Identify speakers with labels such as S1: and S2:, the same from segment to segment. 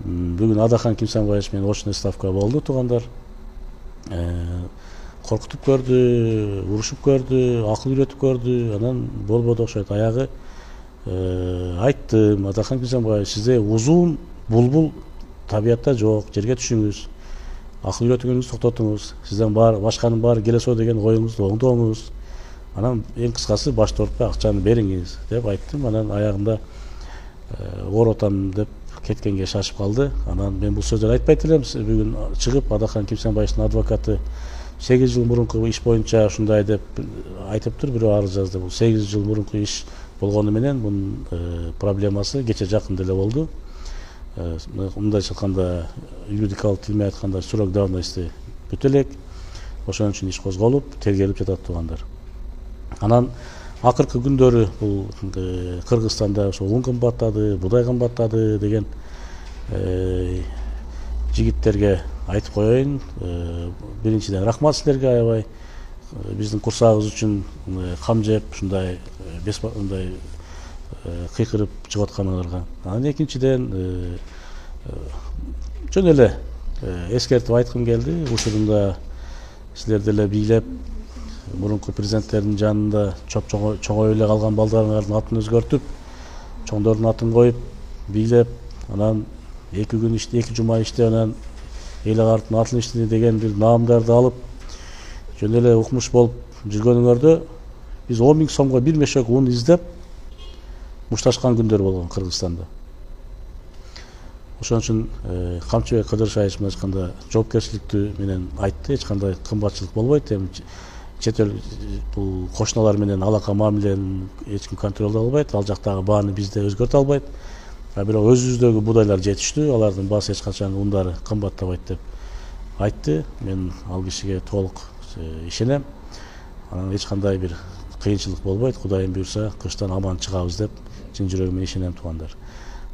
S1: Бүгүн Адахан Кимсанбаевич менен очный ставка болду туугандар. Коркутуп көрдү, урушуп көрдү, акыл үйрөтүп көрдү. Анан болбоду окшойт. Аягы айттым, Адахан Кимсанбаевич, сизде узун булбул табиятта жок, жерге түшүңүз. Акыл үйрөтүүңүздү токтотуңуз. Сизден башканын баары келесо деген оюңузду оңдоңуз. Анан эң кыскасы баш тартпай акчаны бериңиз деп айттым. Анан аягында ооротам деп кеткенге шашып калды. Анан мен бул сөздөрдү айтпайт элем. Бүгүн чыгып Адахан Кимсанбаевичтин адвокаты 8 жыл мурунку иш боюнча ушундай деп айтыптыр, бирөө арыз жазды. Бул 8 жыл мурунку иш болгону менен бунун проблемасы кече жакын деле болду. Мындайча айтканда, юридикалык тил менен айтканда срок давности бүтө элек. Ошон үчүн иш козголуп, тергелип жатат туугандар. Анан акыркы күндөрү бул Кыргызстанда ошо un кымбаттады, будай кымбаттады деген жигиттерге айтып коеюн. Биринчиден рахмат силерге аябай. Биздин курсагыбыз үчүн кам жеп, ушундай мындай кыйкырып чыгып атканыңарга. Анан экинчиден жөн эле эскертип айткым келди. Учурунда силер деле бийлеп мурунку президенттердин жанында чоңоюп эле калган балдарыңардын атын өзгөртүп, чоңдордун атын коюп, бийлеп, анан 2 күн иште, 2 жума иште, анан эл агартын атын иште деген бир наамдарды алып, жөн эле укмуш болуп жүргөнүңөрдө биз 10 000 сомго бир мешок un издеп мушташкан күндөр болгон Кыргызстанда. Ошон үчүн Камчыбек Кыдыршаевич мына айтканда жоопкерчиликтүү менен айтты, эч кандай кымбатчылык болбойт. Эми чет эл бул кошуналар менен алака мамилени эч ким контролдой албайт, ал жактагы бааны бизде өзгөртө албайт. Бирок өзүбүздөгү будайлар жетиштүү, алардын баасы эч качан ундары кымбаттабайт деп айтты. Мен ал кишиге толук ишенем. Анан эч кандай бир кыйынчылык болбойт. Кудайым буйрса, кыштан аман чыгабыз деп чын жүрөгүмөн ишенем туугандар.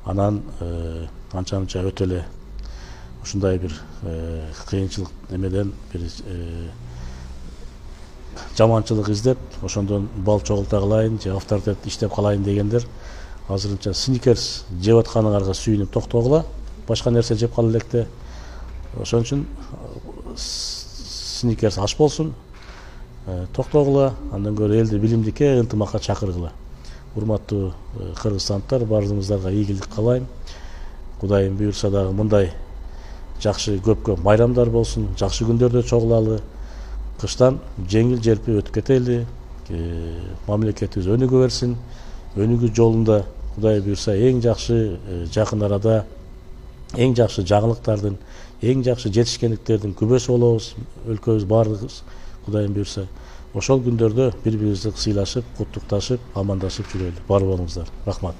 S1: Анан анча-мынча өтө эле ушундай бир кыйынчылык эмеден бир жаманчылык издеп, ошондон бал чогулта калайын же авторитет иштеп калайын дегендер азырынча сникерс жеп атканыңарга сүйүнүп токтогула, башка нерсе жеп кала электе. Ошон үчүн сникерс аш болсун, токтогула, андан көрө элди билимдикке, ынтымакка чакыргыла. Урматтуу кыргызстандыктар, баарыңыздарга ийгилик каалайм. Кудайым буйрса дагы мындай жакшы көп майрамдар болсун, жакшы күндөрдө чогулалы. Кыштан жеңил желпи өтүп кетели. Мамлекетибиз өнүгө берсин. Өнүгүү жолунда Кудай буйрса эң жакшы жакын арада эң жакшы жаңылыктардын, эң жакшы жетишкендиктердин күбөсү болобуз. Өлкөбүз баардыгыбыз Кудайым буйрса ошол күндөрдө бири-бирибизди сыйлашып, куттукташып, амандашып жүрөлү. Бар болуңуздар. Рахмат.